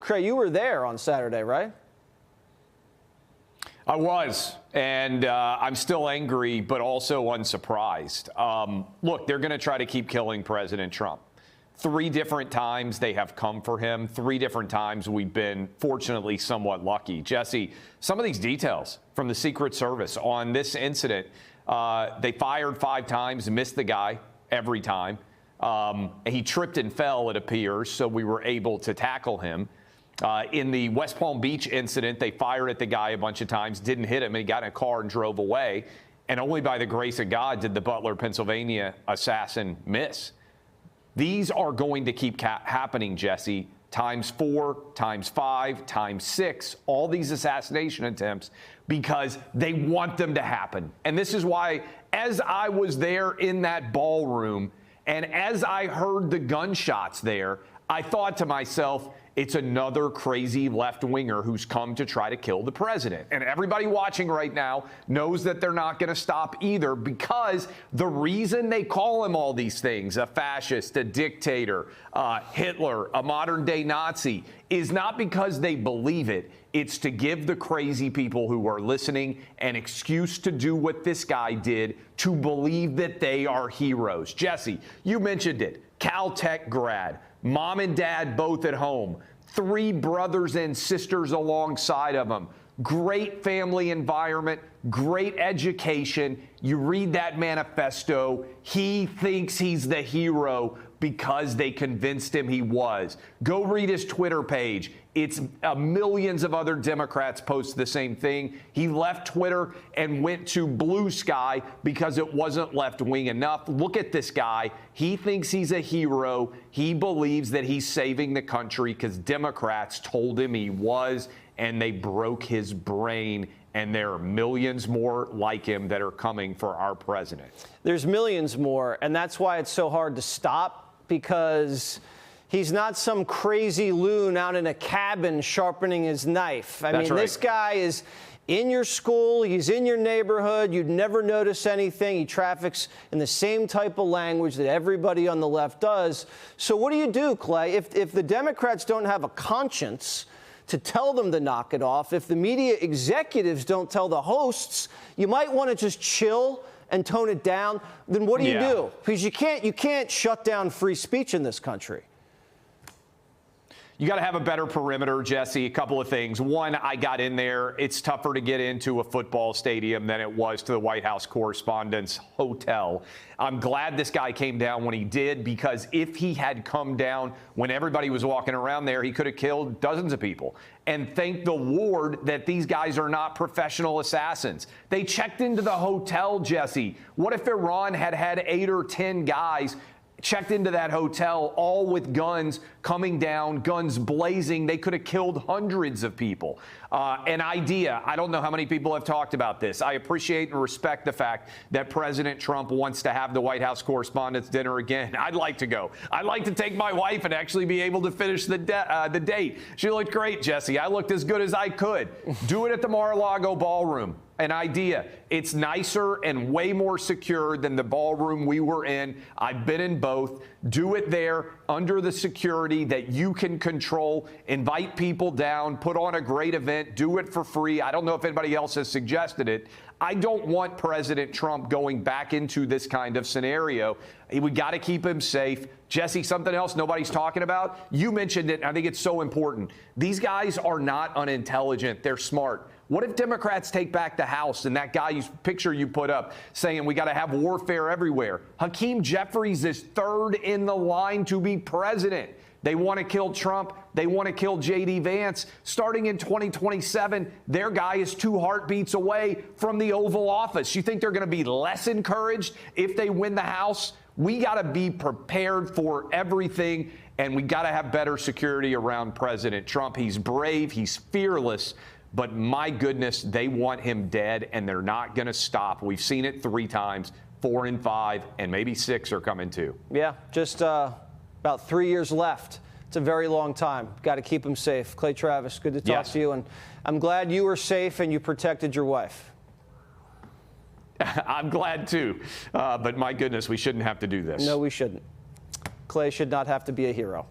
Clay, you were there on Saturday, right? I was, and I'm still angry, but also unsurprised. Look, they're going to try to keep killing President Trump. 3 different times they have come for him. 3 different times we've been, fortunately, somewhat lucky. Jesse, some of these details from the Secret Service on this incident, they fired 5 times, missed the guy every time. He tripped and fell, it appears, so we were able to tackle him. In the West Palm Beach incident, they fired at the guy a bunch of times, didn't hit him, and he got in a car and drove away. And only by the grace of God did the Butler, Pennsylvania assassin miss. These are going to keep happening, Jesse, times 4, times 5, times 6, all these assassination attempts, because they want them to happen. And this is why, as I was there in that ballroom, and as I heard the gunshots there, I thought to myself, it's another crazy left-winger who's come to try to kill the president. And everybody watching right now knows that they're not going to stop either, because the reason they call him all these things, a fascist, a dictator, Hitler, a modern-day Nazi, is not because they believe it. It's to give the crazy people who are listening an excuse to do what this guy did, to believe that they are heroes. Jesse, you mentioned it. Caltech grad. Mom and dad both at home, 3 brothers and sisters alongside of him. Great family environment, great education. You read that manifesto, he thinks he's the hero because they convinced him he was. Go read his Twitter page. It's millions of other Democrats post the same thing. He left Twitter and went to Blue Sky because it wasn't left-wing enough. Look at this guy. He thinks he's a hero. He believes that he's saving the country because Democrats told him he was, and they broke his brain. And there are millions more like him that are coming for our president. There's millions more, and that's why it's so hard to stop, because he's not some crazy loon out in a cabin sharpening his knife. I mean, right. This guy is in your school. He's in your neighborhood. You'd never notice anything. He traffics in the same type of language that everybody on the left does. So what do you do, Clay? If the Democrats don't have a conscience to tell them to knock it off, if the media executives don't tell the hosts, you might want to just chill and tone it down, then what do you do? Because you can't shut down free speech in this country. You got to have a better perimeter, Jesse. A couple of things. One, I got in there. It's tougher to get into a football stadium than it was to the White House Correspondents Hotel. I'm glad this guy came down when he did, because if he had come down when everybody was walking around there, he could have killed dozens of people. And thank the Lord that these guys are not professional assassins. They checked into the hotel, Jesse. What if Iran had had 8 or 10 guys checked into that hotel, all with guns coming down, guns blazing? They could have killed hundreds of people. An idea, I don't know how many people have talked about this. I appreciate and respect the fact that President Trump wants to have the White House Correspondents Dinner again. I'd like to go. I'd like to take my wife and actually be able to finish the date. She looked great, Jesse. I looked as good as I could. Do it at the Mar-a-Lago Ballroom. An idea. It's nicer and way more secure than the ballroom we were in. I've been in both. Do it there under the security that you can control. Invite people down. Put on a great event. Do it for free. I don't know if anybody else has suggested it. I don't want President Trump going back into this kind of scenario. We got to keep him safe. Jesse, something else nobody's talking about. You mentioned it. I think it's so important. These guys are not unintelligent. They're smart. What if Democrats take back the House and that guy's picture you put up saying we got to have warfare everywhere? Hakeem Jeffries is 3rd in the line to be president. They want to kill Trump. They want to kill J.D. Vance. Starting in 2027, their guy is 2 heartbeats away from the Oval Office. You think they're going to be less encouraged if they win the House? We got to be prepared for everything, and we got to have better security around President Trump. He's brave. He's fearless. But my goodness, they want him dead, and they're not going to stop. We've seen it 3 times, 4 and 5, and maybe 6 are coming too. Yeah, just about 3 years left. It's a very long time. Got to keep him safe. Clay Travis, good to talk to you, and I'm glad you were safe and you protected your wife. I'm glad too, but my goodness, we shouldn't have to do this. No, we shouldn't. Clay should not have to be a hero.